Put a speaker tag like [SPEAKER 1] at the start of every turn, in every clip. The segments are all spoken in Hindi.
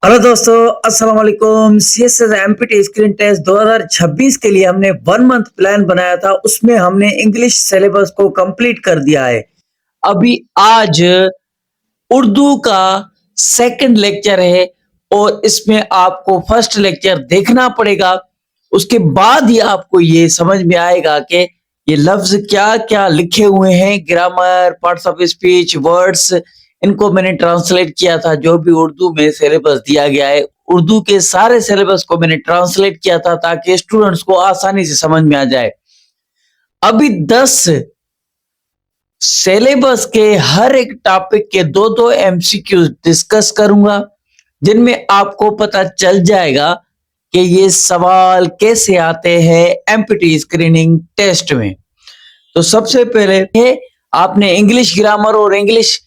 [SPEAKER 1] हेलो दोस्तों, अस्सलाम वालेकुम। सीएसएस एमपीटी स्क्रीन टेस्ट 2026 के लिए हमने 1 मंथ प्लान बनाया था। उसमें हमने इंग्लिश सिलेबस को कंप्लीट कर दिया है। अभी आज उर्दू का सेकंड लेक्चर है और इसमें आपको फर्स्ट लेक्चर देखना पड़ेगा। उसके बाद ही आपको ये समझ में आएगा कि ये लफ्ज क्या-क्या लिखे हुए हैं। Grammar, parts of speech, words, इनको मैंने ट्रांसलेट किया था। जो भी उर्दू में सिलेबस दिया गया है, उर्दू के सारे सिलेबस को मैंने ट्रांसलेट किया था ताकि स्टूडेंट्स को आसानी से समझ में आ जाए। अभी 10 सिलेबस के हर एक टॉपिक के 2-2 एमसीक्यू डिस्कस करूंगा, जिनमें आपको पता चल जाएगा कि ये सवाल कैसे आते हैं एमपीटी स्क्रीनिंग टेस्ट में। तो सबसे पहले है, आपने इंग्लिश ग्रामर और इंग्लिश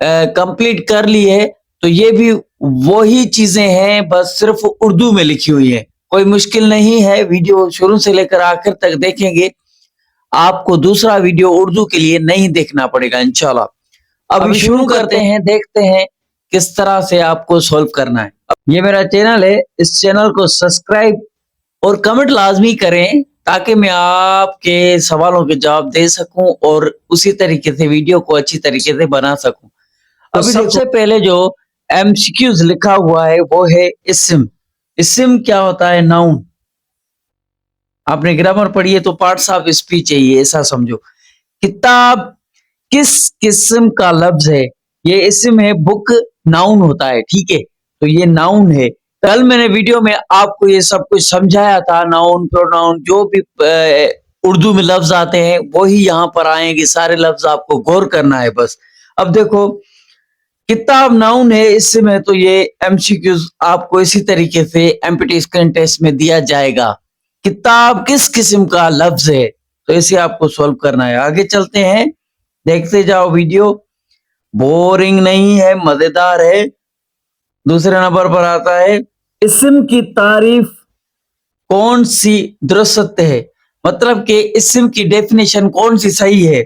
[SPEAKER 1] कंप्लीट कर ली है, तो ये भी वही चीजें हैं, बस सिर्फ उर्दू में लिखी हुई है। कोई मुश्किल नहीं है। वीडियो शुरू से लेकर आखिर तक देखेंगे, आपको दूसरा वीडियो उर्दू के लिए नहीं देखना पड़ेगा इंशाल्लाह। अभी शुरू करते हैं, देखते हैं किस तरह से आपको सॉल्व करना है। ये मेरा चैनल है, इस चैनल को सब्सक्राइब और कमेंट लाजमी करें ताकि मैं आपके सवालों के जवाब दे सकूं और उसी तरीके से वीडियो को अच्छी तरीके से बना सकूं। अभी सबसे पहले जो एमसीक्यूज लिखा हुआ है वो है इस्म। इस्म क्या होता है? नाउन। आपने ग्रामर पढ़ी है तो पार्ट्स ऑफ स्पीच है ये, ऐसा समझो। किताब किस किस्म का लफ्ज है? ये इस्म है। बुक नाउन होता है, ठीक है, तो ये नाउन है। कल मैंने वीडियो में आपको ये सब कुछ समझाया था। नाउन, प्रोनाउन, जो भी उर्दू में लफ्ज आते हैं वही यहाँ पर आएंगे। सारे लफ्ज आपको गौर करना है बस। अब देखो, किताब नाउन है इस्म है, तो ये एमसीक्यूज आपको इसी तरीके से एमपीटी स्क्रीन टेस्ट में दिया जाएगा। किताब किस किस्म का लफ्ज है, तो इसे आपको सॉल्व करना है। आगे चलते हैं, देखते जाओ वीडियो। बोरिंग नहीं है, मजेदार है। दूसरे नंबर पर आता है, इस्म की तारीफ कौन सी दुरुस्त है? मतलब कि इस्म की डेफिनेशन कौन सी सही है?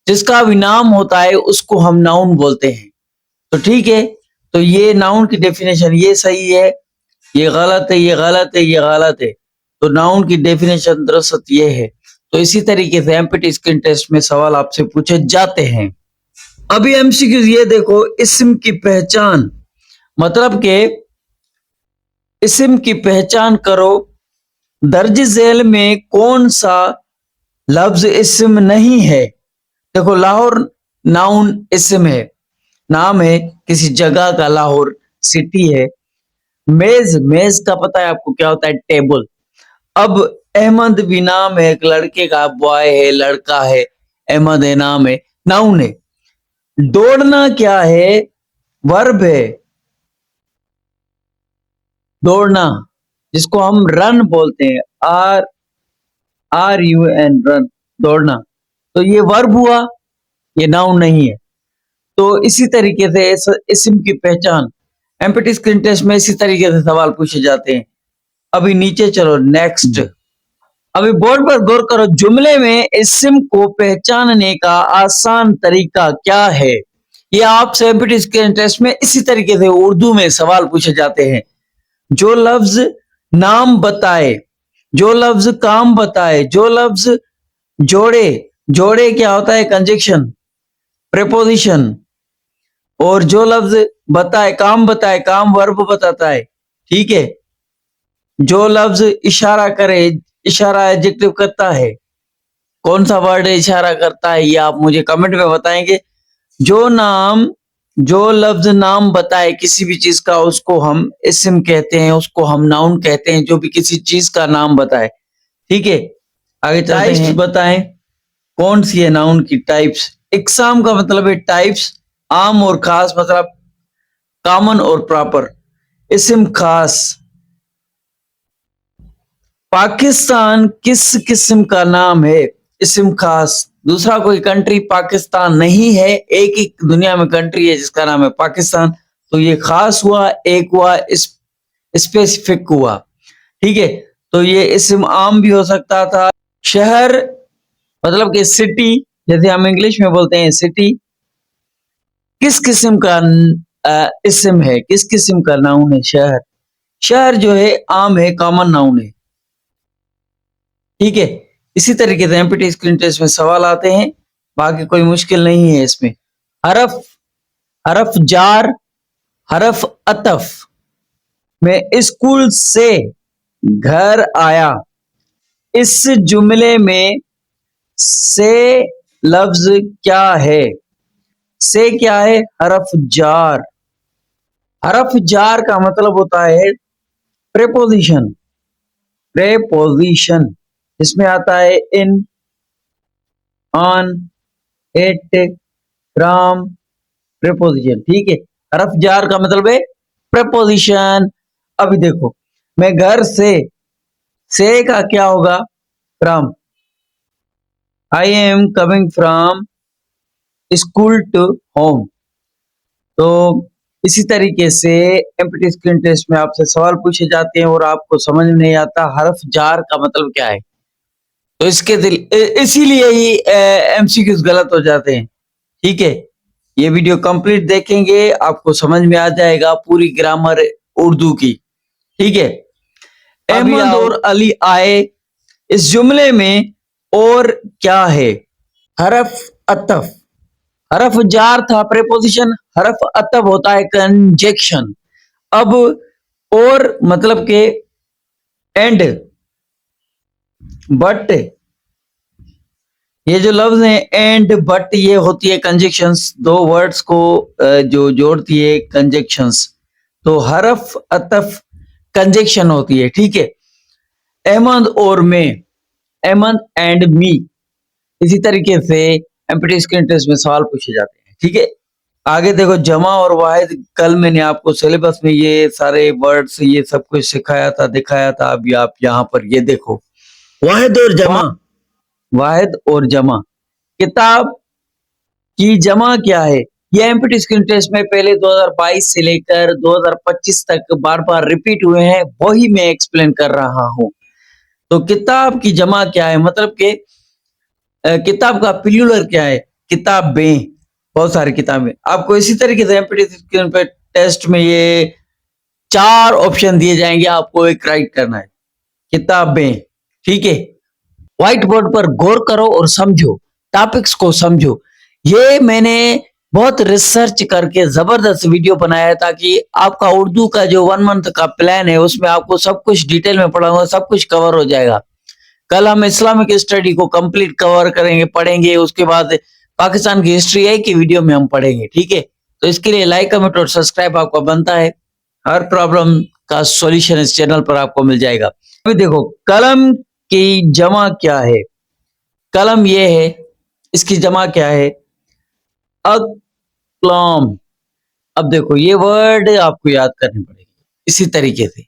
[SPEAKER 1] जिसका भी नाम होता है उसको हम नाउन बोलते हैं। तो ठीक है, तो ये नाउन की डेफिनेशन ये सही है, ये गलत है, ये गलत है, ये गलत है। तो नाउन की डेफिनेशन दुरुस्त ये है। तो इसी तरीके से एमपीटी स्क्रीन टेस्ट में सवाल आपसे पूछे जाते हैं। अभी एमसीक्यूज ये देखो, इस्म की पहचान, मतलब के इस्म की पहचान करो। दर्ज झेल में कौन सा लफ्ज इस्म नहीं है? देखो, लाहौर नाउन इस्म है, नाम है किसी जगह का। लाहौर सिटी है। मेज, मेज का पता है आपको क्या होता है? टेबल। अब अहमद भी नाम है, एक लड़के का, बॉय है, लड़का है, अहमद है, नाम है, नाउन है। दौड़ना क्या है? वर्ब है। दौड़ना, जिसको हम रन बोलते हैं, RUN, रन, दौड़ना, तो ये वर्ब हुआ, ये नाउन नहीं है। तो इसी तरीके से इस्म की पहचान एमपीटी स्क्रीन टेस्ट में इसी तरीके से सवाल पूछे जाते हैं। अभी नीचे चलो, नेक्स्ट। अभी बोर्ड पर गौर करो, जुमले में इस्म को पहचानने का आसान तरीका क्या है? ये आपसे एमपीटी स्क्रीन टेस्ट में इसी तरीके से उर्दू में सवाल पूछे जाते हैं। जो लफ्ज नाम बताए, जो लफ्ज काम बताए, जो लफ्ज जोड़े, जोड़े क्या होता है? Conjunction, preposition. और जो लफ्ज बताए, काम वर्ब बताता है, ठीक है। जो लफ्ज इशारा करे, इशारा एडजेक्टिव करता है, कौन सा वर्ड इशारा करता है ये आप मुझे कमेंट में बताएंगे। जो लफ्ज नाम बताए किसी भी चीज का, उसको हम इस्म कहते हैं, उसको हम नाउन कहते हैं, जो भी किसी चीज का नाम बताए, ठीक है। आगे चलते हैं, बताएं कौन सी है नाउन की टाइप्स। इकसाम का मतलब है टाइप्स, आम और खास, मतलब कॉमन और प्रॉपर। इस्म खास। पाकिस्तान किस किस्म का नाम है? इस्म खास। दूसरा कोई कंट्री पाकिस्तान नहीं है, एक ही दुनिया में कंट्री है जिसका नाम है पाकिस्तान, तो ये खास हुआ, एक हुआ स्पेसिफिक हुआ, ठीक है। तो ये इस्म आम भी हो सकता था। शहर मतलब कि सिटी, जैसे हम इंग्लिश में बोलते हैं सिटी, किस किस्म का इसम है, किस किस्म का नाउन है? शहर। शहर जो है आम है, कॉमन नाउन है, ठीक है। इसी तरीके से एमपीटी स्क्रीन टेस्ट में सवाल आते हैं, बाकी कोई मुश्किल नहीं है इसमें। हरफ, हरफ जार, हरफ अतफ में स्कूल से घर आया, इस जुमले में से लफ्ज क्या है? से क्या है? हरफ जार। हरफ जार का मतलब होता है प्रेपोजिशन। प्रेपोजिशन इसमें आता है इन, ऑन, इट, फ्रॉम, प्रेपोजिशन, ठीक है। हरफ जार का मतलब है प्रेपोजिशन। अभी देखो, मैं घर से का क्या होगा? From. I am coming from school to home. तो इसी तरीके से एमपीटी स्क्रीन टेस्ट में आपसे सवाल पूछे जाते हैं और आपको समझ में नहीं आता हरफ जार का मतलब क्या है, तो इसके इसीलिए ही एमसीक्यूज गलत हो जाते हैं, ठीक है। ये वीडियो कंप्लीट देखेंगे, आपको समझ में आ जाएगा पूरी ग्रामर उर्दू की, ठीक है। अहमद और अली आए, इस जुमले में और क्या है? हरफ अतफ। हरफ जार था प्रेपोजिशन, हरफ अतफ होता है कंजक्शन। अब और मतलब के एंड, बट, ये जो लफ्ज है एंड बट, ये होती है कंजक्शंस, दो वर्ड्स को जो जोड़ती है कंजक्शंस। तो हरफ अतफ कंजक्शन होती है, ठीक है। अहमद और मैं, अहमद एंड मी। इसी तरीके से एमपीटी स्क्रीन टेस्ट में सवाल पूछे जाते हैं, ठीक है। आगे देखो, जमा और वाहिद, कल मैंने आपको सिलेबस में ये सारे वर्ड्स ये सब कुछ सिखाया था, दिखाया था। अभी आप यहाँ पर ये देखो, वाहिद और जमा, वाहिद और जमा। किताब की जमा क्या है? ये एमपीटी स्क्रीन टेस्ट में पहले 2022 से लेकर 2025 तक बार बार रिपीट हुए हैं, वही मैं एक्सप्लेन कर रहा हूं। तो किताब की जमा क्या है? मतलब कि किताब का प्लूरल क्या है? किताबें, बहुत सारी किताबें। आपको इसी तरीके से एमपीटी स्क्रीन पे टेस्ट में ये 4 ऑप्शन दिए जाएंगे, आपको एक राइट करना है, किताबें, ठीक है। व्हाइट बोर्ड पर गौर करो और समझो, टॉपिक्स को समझो। ये मैंने बहुत रिसर्च करके जबरदस्त वीडियो बनाया है, ताकि आपका उर्दू का जो 1 मंथ का प्लान है उसमें आपको सब कुछ डिटेल में पढ़ाऊंगा, सब कुछ कवर हो जाएगा। कल हम इस्लामिक स्टडी को कंप्लीट कवर करेंगे, पढ़ेंगे, उसके बाद पाकिस्तान की हिस्ट्री एक ही वीडियो में हम पढ़ेंगे, ठीक है। तो इसके लिए लाइक, कमेंट और सब्सक्राइब आपका बनता है। हर प्रॉब्लम का सॉल्यूशन इस चैनल पर आपको मिल जाएगा। अभी देखो, कलम की जमा क्या है? कलम ये है, इसकी जमा क्या है? अकलाम। अब देखो, ये वर्ड आपको याद करने पड़ेंगे इसी तरीके से।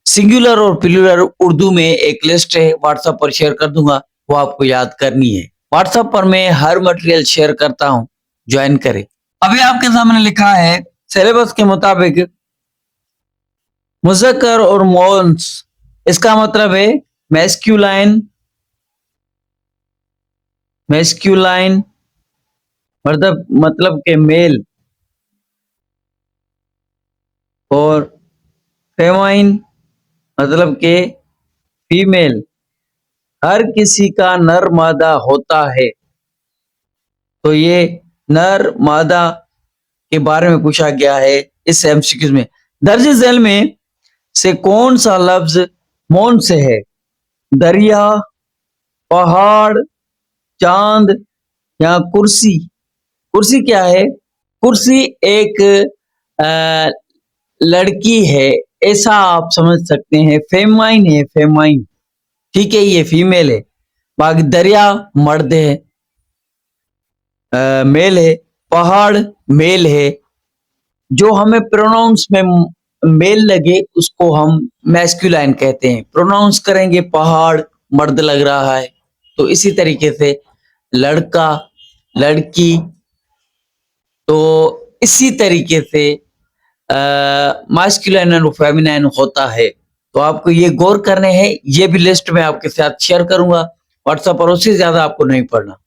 [SPEAKER 1] सिंगुलर और प्लूरल उर्दू में एक लिस्ट है, व्हाट्सएप पर शेयर कर दूंगा, वो आपको याद करनी है। व्हाट्सएप पर मैं हर मटेरियल शेयर करता हूं, ज्वाइन करें। अभी आपके सामने लिखा है सिलेबस के मुताबिक मुज़क्कर और मोन्स, इसका मतलब है मैस्कुलाइन, मैस्कुलाइन मतलब के मेल, और फेमाइन मतलब के फीमेल। हर किसी का नर मादा होता है, तो ये नर मादा के बारे में पूछा गया है इस एमसीक्यू में। दर्ज झेल में से कौन सा लफ्ज मौन से है? दरिया, पहाड़, चांद या कुर्सी। कुर्सी क्या है? कुर्सी एक लड़की है, ऐसा आप समझ सकते हैं। फेमाइन है, फेमाइन, ठीक है, ये फीमेल है। बाकी दरिया मर्द है, मेल है। पहाड़ मेल है, जो हमें प्रोनाउंस में मेल लगे उसको हम मैस्कुलाइन कहते हैं। प्रोनाउंस करेंगे पहाड़ मर्द लग रहा है, तो इसी तरीके से लड़का, लड़की, तो इसी तरीके से मास्कुलाइन और फेमिनाइन होता है। तो आपको ये गौर करने हैं, ये भी लिस्ट में आपके साथ शेयर करूंगा व्हाट्सएप पर, उससे ज्यादा आपको नहीं पढ़ना।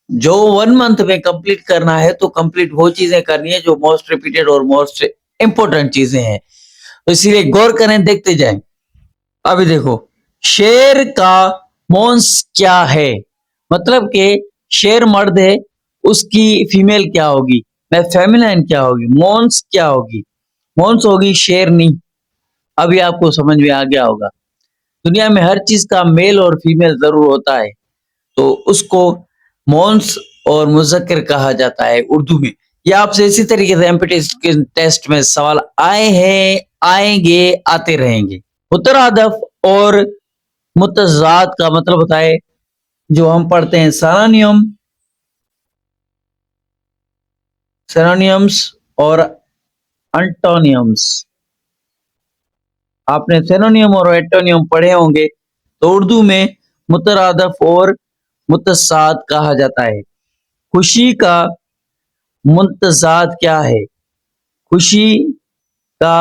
[SPEAKER 1] जो 1 मंथ में कंप्लीट करना है तो कंप्लीट वो चीजें करनी है जो मोस्ट रिपीटेड और मोस्ट इंपॉर्टेंट चीजें हैं। तो इसीलिए गौर करें, देखते जाएं। अभी देखो, शेर का मोंस क्या है? मतलब कि शेर मर्द है, उसकी फीमेल क्या होगी, मैं फेमिनाइन क्या होगी, मोंस क्या होगी? मोंस होगी शेरनी। अभी आपको समझ में आ गया होगा। दुनिया में हर चीज का मेल और फीमेल जरूर होता है, तो उसको मोन्स और मुज़क्कर कहा जाता है उर्दू में। ये आपसे इसी तरीके से एमपीटी के टेस्ट में सवाल आए हैं, आएंगे, आते रहेंगे। मुतरादफ और मुतज़ाद का मतलब होता है, जो हम पढ़ते हैं सिनोनियम्स और एंटोनियम्स। आपने सिनोनियम और एंटोनियम पढ़े होंगे, तो उर्दू में मुतरादफ और मुतज़ाद कहा जाता है। खुशी का मुतज़ाद क्या है? खुशी का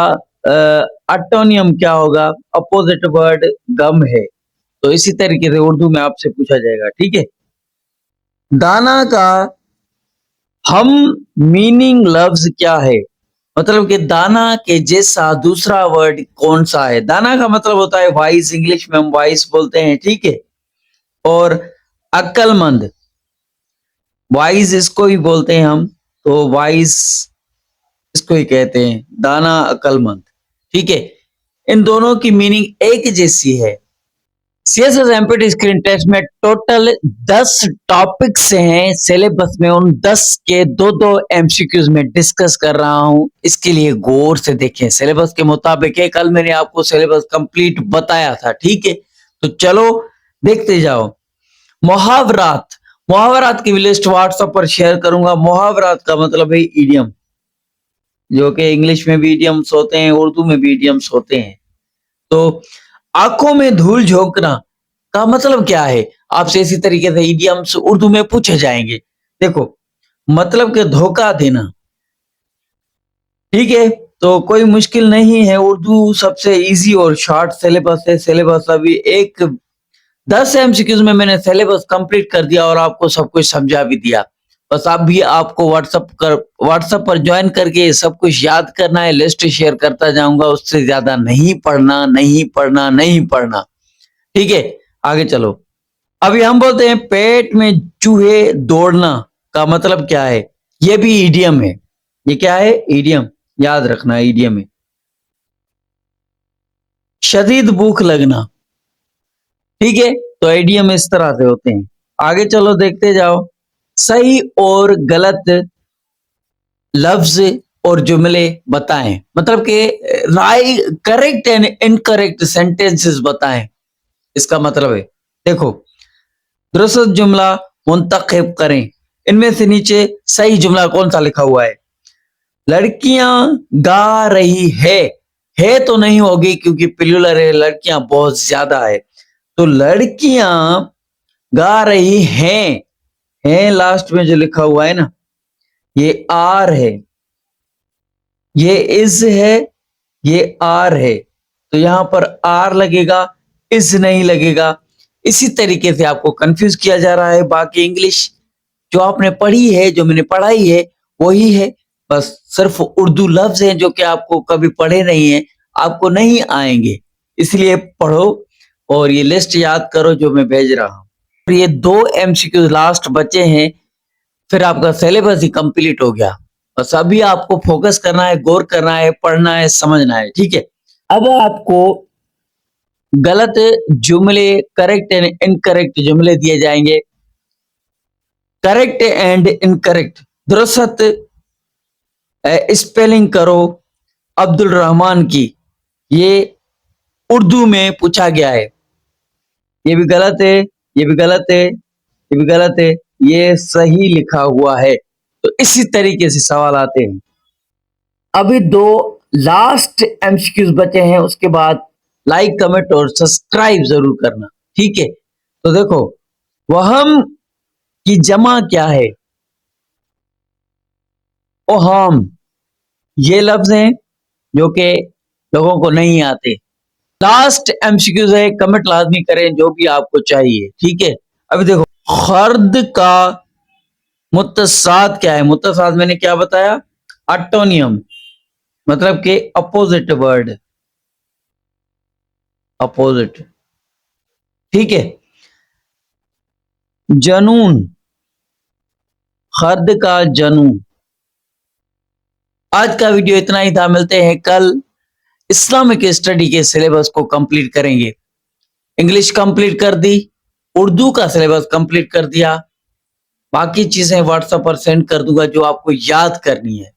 [SPEAKER 1] एंटोनियम क्या होगा? अपोजिट वर्ड गम है। तो इसी तरीके से उर्दू में आपसे पूछा जाएगा, ठीक है। दाना का हम मीनिंग लफ्ज क्या है? मतलब कि दाना के जैसा दूसरा वर्ड कौन सा है? दाना का मतलब होता है वाइज, इंग्लिश में हम वाइज बोलते हैं, ठीक है। और अक्लमंद, वाइज इसको ही बोलते हैं हम, तो वाइज इसको ही कहते हैं, दाना अक्लमंद, ठीक है। इन दोनों की मीनिंग एक जैसी है। सीएसएस एमपीटी स्क्रीन टेस्ट में टोटल 10 टॉपिक्स हैं सिलेबस में, उन 10 के दो दो एमसीक्यूज में डिस्कस कर रहा हूं, इसके लिए गौर से देखें। सिलेबस के मुताबिक है, कल मैंने आपको सिलेबस कंप्लीट बताया था, ठीक है। तो चलो देखते जाओ। मुहावरात, मुहावरात की लिस्ट व्हाट्सएप पर शेयर करूंगा। मुहावरात का मतलब है इडियम, जो कि इंग्लिश में भी इडियम्स होते हैं, उर्दू में भी इडियम्स होते हैं। तो आंखों में धूल झोंकना का मतलब क्या है? आपसे इसी तरीके से इडियम्स उर्दू में पूछे जाएंगे। देखो, मतलब कि धोखा देना, ठीक है। तो कोई मुश्किल नहीं है, उर्दू सबसे इजी और शॉर्ट सिलेबस है। सिलेबस अभी एक 10 एमसीक्यूज में मैंने सिलेबस कंप्लीट कर दिया और आपको सब कुछ समझा भी दिया। बस अब भी आपको व्हाट्सएप पर ज्वाइन करके सब कुछ याद करना है। लिस्ट शेयर करता जाऊंगा, उससे ज्यादा नहीं पढ़ना, नहीं पढ़ना, नहीं पढ़ना, ठीक है। आगे चलो। अभी हम बोलते हैं पेट में चूहे दौड़ना का मतलब क्या है? ये भी ईडियम है। ये क्या है? ईडियम, याद रखना, ईडियम है। शदीद भूख लगना, ठीक है। तो ईडियम इस तरह से होते हैं। आगे चलो, देखते जाओ। सही और गलत लफ्ज और जुमले बताएं, मतलब कि करेक्ट एंड इनकरेक्ट सेंटेंसेस बताएं, इसका मतलब है। देखो, दुरुस्त जुमला मुंतखब करें। इनमें से नीचे सही जुमला कौन सा लिखा हुआ है? लड़कियां गा रही है तो नहीं होगी क्योंकि प्लूरल है, लड़कियां बहुत ज्यादा है। तो लड़कियां गा रही हैं लास्ट में जो लिखा हुआ है ना, ये आर है, ये इज है, ये आर है। तो यहां पर आर लगेगा, इज नहीं लगेगा। इसी तरीके से आपको कंफ्यूज किया जा रहा है। बाकी इंग्लिश जो आपने पढ़ी है, जो मैंने पढ़ाई है, वही है। बस सिर्फ उर्दू लफ्ज हैं जो कि आपको कभी पढ़े नहीं है, आपको नहीं आएंगे। इसलिए पढ़ो और ये लिस्ट याद करो जो मैं भेज रहा हूँ। ये 2 एमसीक्यू लास्ट बचे हैं, फिर आपका सिलेबस ही कंप्लीट हो गया। बस अभी आपको फोकस करना है, गौर करना है, पढ़ना है, समझना है, ठीक है। अब आपको गलत जुमले, करेक्ट एंड इनकरेक्ट जुमले दिए जाएंगे। करेक्ट एंड इनकरेक्ट, दुरुस्त स्पेलिंग करो अब्दुल रहमान की, ये उर्दू में पूछा गया है। ये भी गलत है, ये भी गलत है, ये भी गलत है, ये सही लिखा हुआ है। तो इसी तरीके से सवाल आते हैं। अभी 2 लास्ट एमसीक्यूज बचे हैं, उसके बाद लाइक, कमेंट और सब्सक्राइब जरूर करना, ठीक है। तो देखो, वहम की जमा क्या है? ओहाम। ये लफ्ज हैं जो कि लोगों को नहीं आते। लास्ट एमसीक्यूज है, कमेंट लाजमी करें जो भी आपको चाहिए, ठीक है। अभी देखो, खर्द का मुत्तसाद क्या है? मुत्तसाद मैंने क्या बताया? अटोनियम, मतलब कि अपोजिट वर्ड, अपोजिट। ठीक है। जनून, खर्द का जनून। आज का वीडियो इतना ही था, मिलते हैं कल। इस्लामिक स्टडी के सिलेबस को कंप्लीट करेंगे। इंग्लिश कंप्लीट कर दी, उर्दू का सिलेबस कंप्लीट कर दिया, बाकी चीजें व्हाट्सएप पर सेंड कर दूंगा जो आपको याद करनी है।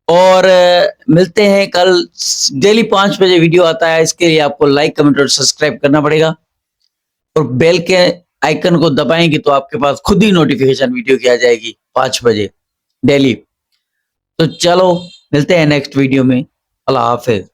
[SPEAKER 1] और मिलते हैं कल। डेली 5 बजे वीडियो आता है, इसके लिए आपको लाइक, कमेंट और सब्सक्राइब करना पड़ेगा और बेल के आइकन को दबाएंगे तो आपके पास खुद ही नोटिफिकेशन वीडियो की आ जाएगी 5 बजे डेली। तो चलो मिलते हैं नेक्स्ट वीडियो में। अल्लाह हाफिज।